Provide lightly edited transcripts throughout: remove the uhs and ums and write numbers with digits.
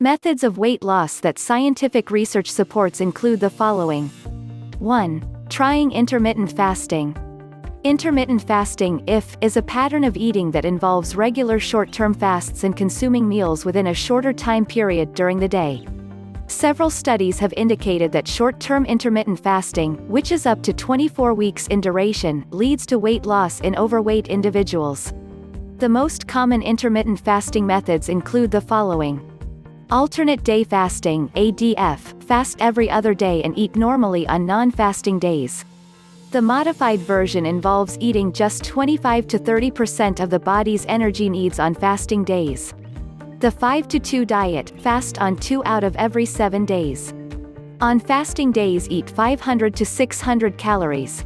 Methods of weight loss that scientific research supports include the following. 1. Trying intermittent fasting. Intermittent fasting is a pattern of eating that involves regular short-term fasts and consuming meals within a shorter time period during the day. Several studies have indicated that short-term intermittent fasting, which is up to 24 weeks in duration, leads to weight loss in overweight individuals. The most common intermittent fasting methods include the following. Alternate day fasting, ADF, fast every other day and eat normally on non-fasting days. The modified version involves eating just 25 to 30% of the body's energy needs on fasting days. The 5-2 diet, fast on 2 out of every 7 days. On fasting days eat 500 to 600 calories.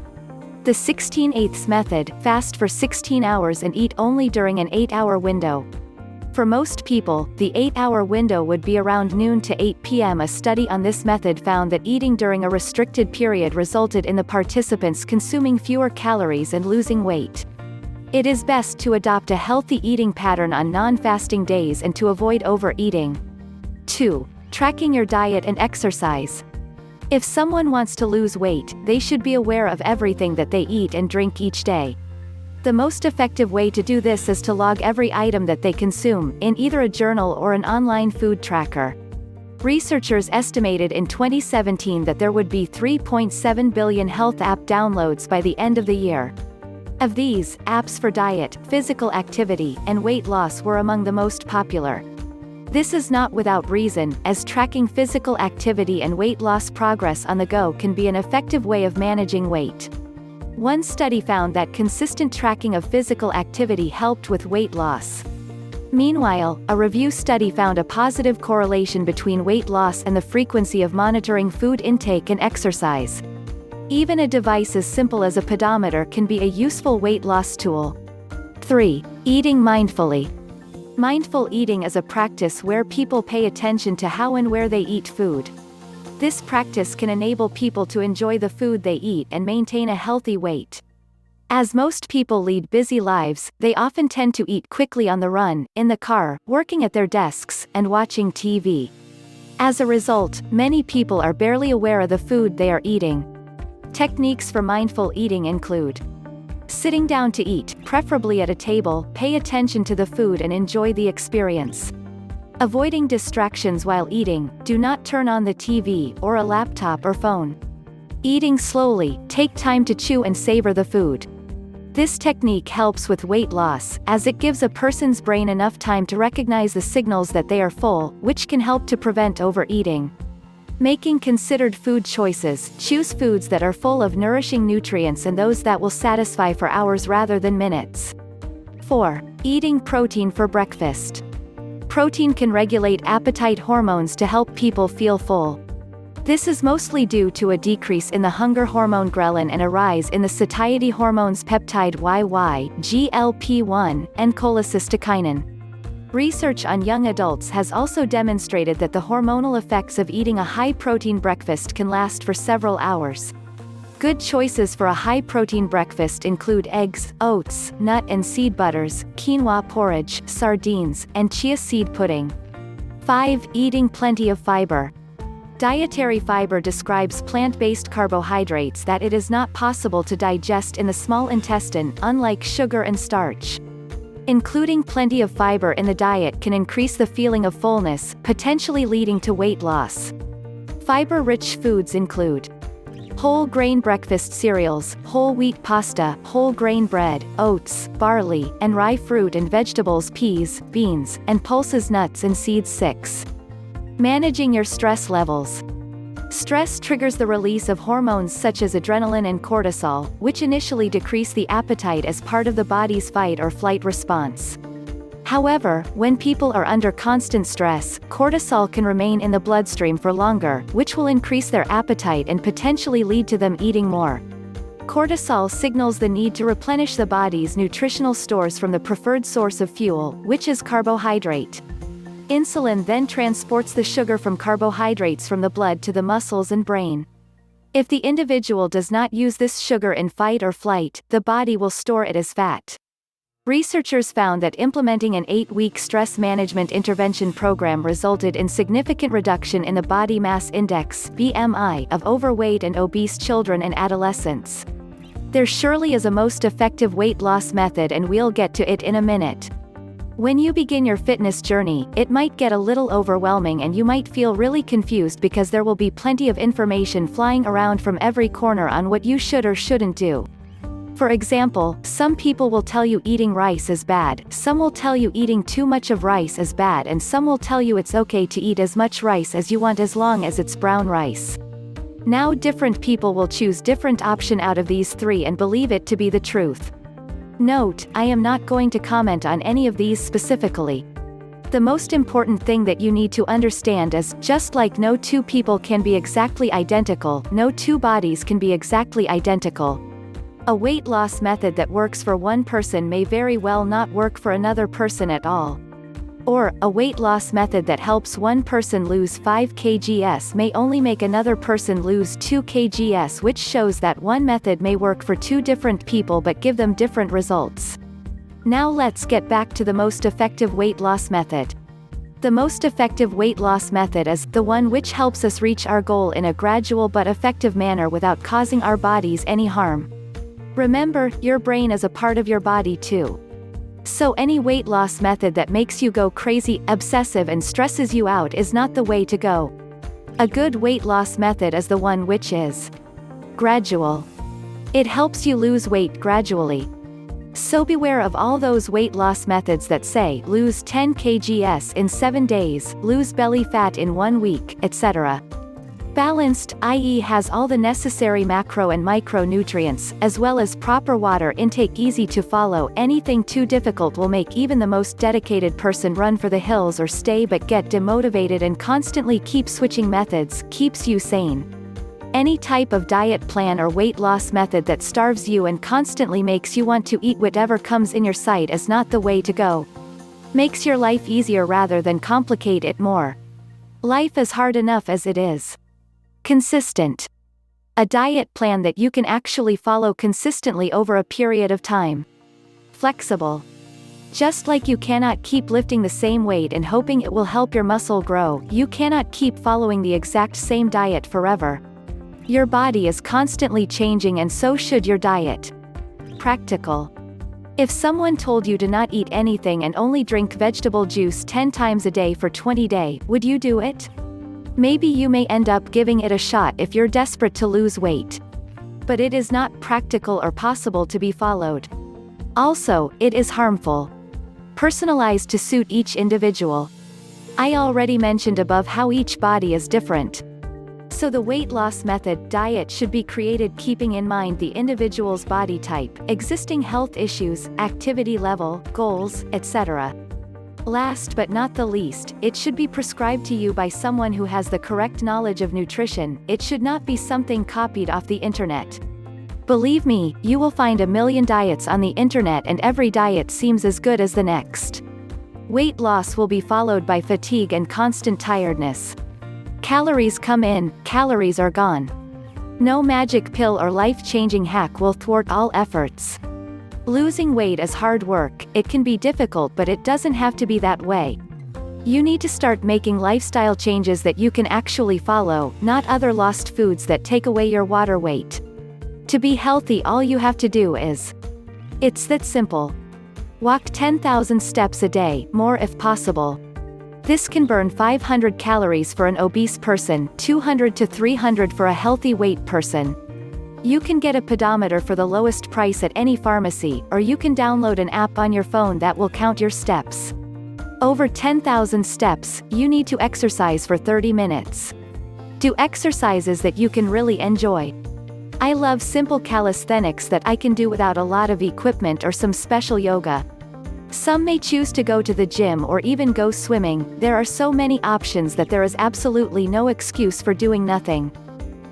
The 16/8 method, fast for 16 hours and eat only during an 8-hour window. For most people, the 8-hour window would be around noon to 8 p.m. A study on this method found that eating during a restricted period resulted in the participants consuming fewer calories and losing weight. It is best to adopt a healthy eating pattern on non-fasting days and to avoid overeating. 2. Tracking your diet and exercise. If someone wants to lose weight, they should be aware of everything that they eat and drink each day. The most effective way to do this is to log every item that they consume, in either a journal or an online food tracker. Researchers estimated in 2017 that there would be 3.7 billion health app downloads by the end of the year. Of these, apps for diet, physical activity, and weight loss were among the most popular. This is not without reason, as tracking physical activity and weight loss progress on the go can be an effective way of managing weight. One study found that consistent tracking of physical activity helped with weight loss. Meanwhile, a review study found a positive correlation between weight loss and the frequency of monitoring food intake and exercise. Even a device as simple as a pedometer can be a useful weight loss tool. 3. Eating mindfully. Mindful eating is a practice where people pay attention to how and where they eat food. This practice can enable people to enjoy the food they eat and maintain a healthy weight. As most people lead busy lives, they often tend to eat quickly on the run, in the car, working at their desks, and watching TV. As a result, many people are barely aware of the food they are eating. Techniques for mindful eating include sitting down to eat, preferably at a table, pay attention to the food and enjoy the experience. Avoiding distractions while eating, do not turn on the TV, or a laptop or phone. Eating slowly, take time to chew and savor the food. This technique helps with weight loss, as it gives a person's brain enough time to recognize the signals that they are full, which can help to prevent overeating. Making considered food choices, choose foods that are full of nourishing nutrients and those that will satisfy for hours rather than minutes. 4. Eating protein for breakfast. Protein can regulate appetite hormones to help people feel full. This is mostly due to a decrease in the hunger hormone ghrelin and a rise in the satiety hormones peptide YY, GLP-1, and cholecystokinin. Research on young adults has also demonstrated that the hormonal effects of eating a high-protein breakfast can last for several hours. Good choices for a high-protein breakfast include eggs, oats, nut and seed butters, quinoa porridge, sardines, and chia seed pudding. 5. Eating plenty of fiber. Dietary fiber describes plant-based carbohydrates that it is not possible to digest in the small intestine, unlike sugar and starch. Including plenty of fiber in the diet can increase the feeling of fullness, potentially leading to weight loss. Fiber-rich foods include whole grain breakfast cereals, whole wheat pasta, whole grain bread, oats, barley, and rye fruit and vegetables, peas, beans, and pulses, nuts and seeds. 6. Managing your stress levels. Stress triggers the release of hormones such as adrenaline and cortisol, which initially decrease the appetite as part of the body's fight or flight response. However, when people are under constant stress, cortisol can remain in the bloodstream for longer, which will increase their appetite and potentially lead to them eating more. Cortisol signals the need to replenish the body's nutritional stores from the preferred source of fuel, which is carbohydrate. Insulin then transports the sugar from carbohydrates from the blood to the muscles and brain. If the individual does not use this sugar in fight or flight, the body will store it as fat. Researchers found that implementing an 8-week stress management intervention program resulted in significant reduction in the body mass index (BMI) of overweight and obese children and adolescents. There surely is a most effective weight loss method, and we'll get to it in a minute. When you begin your fitness journey, it might get a little overwhelming and you might feel really confused because there will be plenty of information flying around from every corner on what you should or shouldn't do. For example, some people will tell you eating rice is bad, some will tell you eating too much of rice is bad, and some will tell you it's okay to eat as much rice as you want as long as it's brown rice. Now different people will choose different option out of these three and believe it to be the truth. Note, I am not going to comment on any of these specifically. The most important thing that you need to understand is, just like no two people can be exactly identical, no two bodies can be exactly identical. A weight loss method that works for one person may very well not work for another person at all. Or, a weight loss method that helps one person lose 5 kgs may only make another person lose 2 kgs, which shows that one method may work for two different people but give them different results. Now let's get back to the most effective weight loss method. The most effective weight loss method is the one which helps us reach our goal in a gradual but effective manner without causing our bodies any harm. Remember, your brain is a part of your body too. So any weight loss method that makes you go crazy, obsessive and stresses you out is not the way to go. A good weight loss method is the one which is gradual. It helps you lose weight gradually. So beware of all those weight loss methods that say lose 10 kgs in 7 days, lose belly fat in 1 week, etc. Balanced, i.e. has all the necessary macro and micronutrients, as well as proper water intake, easy to follow. Anything too difficult will make even the most dedicated person run for the hills or stay but get demotivated, and constantly keep switching methods keeps you sane. Any type of diet plan or weight loss method that starves you and constantly makes you want to eat whatever comes in your sight is not the way to go. Makes your life easier rather than complicate it more. Life is hard enough as it is. Consistent. A diet plan that you can actually follow consistently over a period of time. Flexible. Just like you cannot keep lifting the same weight and hoping it will help your muscle grow, you cannot keep following the exact same diet forever. Your body is constantly changing, and so should your diet. Practical. If someone told you to not eat anything and only drink vegetable juice 10 times a day for 20 days, would you do it? Maybe you may end up giving it a shot if you're desperate to lose weight. But it is not practical or possible to be followed. Also, it is harmful. Personalized to suit each individual. I already mentioned above how each body is different. So the weight loss method diet should be created keeping in mind the individual's body type, existing health issues, activity level, goals, etc. Last but not the least, it should be prescribed to you by someone who has the correct knowledge of nutrition. It should not be something copied off the internet. Believe me, you will find a million diets on the internet and every diet seems as good as the next. Weight loss will be followed by fatigue and constant tiredness. Calories come in, calories are gone. No magic pill or life-changing hack will thwart all efforts. Losing weight is hard work. It can be difficult, but it doesn't have to be that way. You need to start making lifestyle changes that you can actually follow, not other lost foods that take away your water weight. To be healthy, all you have to do is, it's that simple. Walk 10,000 steps a day, more if possible. This can burn 500 calories for an obese person, 200 to 300 for a healthy weight person. You can get a pedometer for the lowest price at any pharmacy, or you can download an app on your phone that will count your steps. Over 10,000 steps, you need to exercise for 30 minutes. Do exercises that you can really enjoy. I love simple calisthenics that I can do without a lot of equipment or some special yoga. Some may choose to go to the gym or even go swimming. There are so many options that there is absolutely no excuse for doing nothing.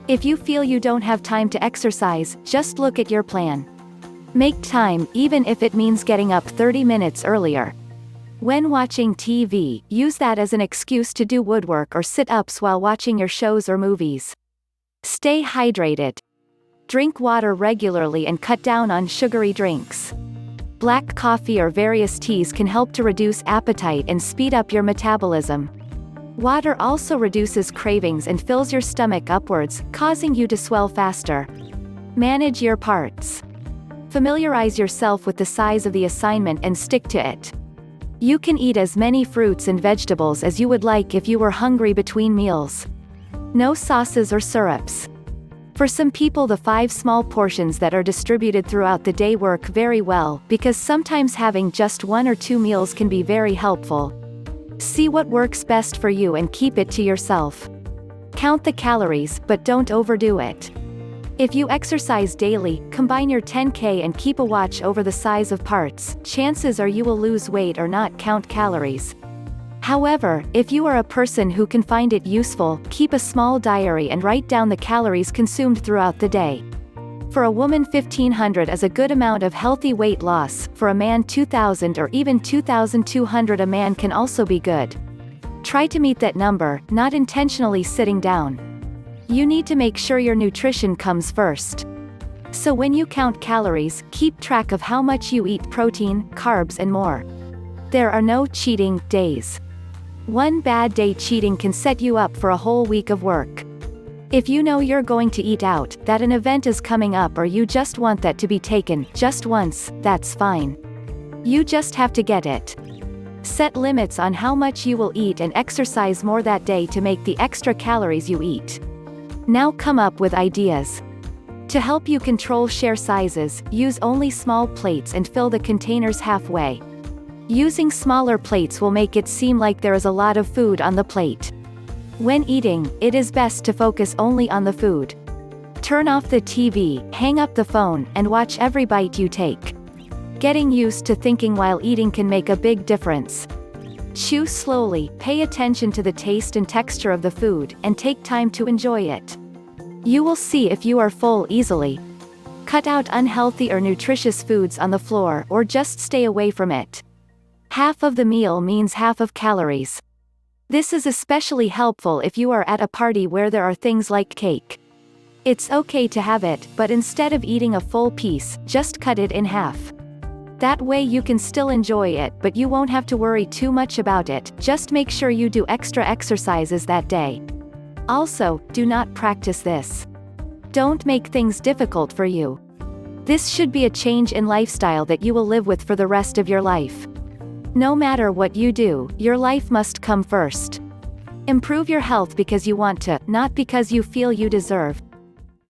If you feel you don't have time to exercise, just look at your plan. Make time, even if it means getting up 30 minutes earlier. When watching TV, use that as an excuse to do woodwork or sit-ups while watching your shows or movies. Stay hydrated. Drink water regularly and cut down on sugary drinks. black coffee or various teas can help to reduce appetite and speed up your metabolism. Water also reduces cravings and fills your stomach upwards, causing you to swell faster. Manage your parts. Familiarize yourself with the size of the assignment and stick to it. You can eat as many fruits and vegetables as you would like if you were hungry between meals. No sauces or syrups. For some people, the 5 small portions that are distributed throughout the day work very well, because sometimes having just 1 or 2 meals can be very helpful. See what works best for you and keep it to yourself. Count the calories, but don't overdo it. If you exercise daily, combine your 10K and keep a watch over the size of parts, chances are you will lose weight or not count calories. However, if you are a person who can find it useful, keep a small diary and write down the calories consumed throughout the day. For a woman, 1500 is a good amount of healthy weight loss. For a man, 2000 or even 2200 a man can also be good. Try to meet that number, not intentionally sitting down. You need to make sure your nutrition comes first. So when you count calories, keep track of how much you eat: protein, carbs and more. There are no cheating days. One bad day cheating can set you up for a whole week of work. If you know you're going to eat out, that an event is coming up, or you just want that to be taken just once, that's fine. You just have to get it. Set limits on how much you will eat and exercise more that day to make the extra calories you eat. Now come up with ideas. To help you control share sizes, use only small plates and fill the containers halfway. Using smaller plates will make it seem like there is a lot of food on the plate. When eating, it is best to focus only on the food. Turn off the TV, hang up the phone, and watch every bite you take. Getting used to thinking while eating can make a big difference. Chew slowly, pay attention to the taste and texture of the food, and take time to enjoy it. You will see if you are full easily. Cut out unhealthy or nutritious foods on the floor, or just stay away from it. Half of the meal means half of calories. This is especially helpful if you are at a party where there are things like cake. It's okay to have it, but instead of eating a full piece, just cut it in half. That way you can still enjoy it, but you won't have to worry too much about it. Just make sure you do extra exercises that day. Also, do not practice this. Don't make things difficult for you. This should be a change in lifestyle that you will live with for the rest of your life. No matter what you do, your life must come first. Improve your health because you want to, not because you feel you deserve.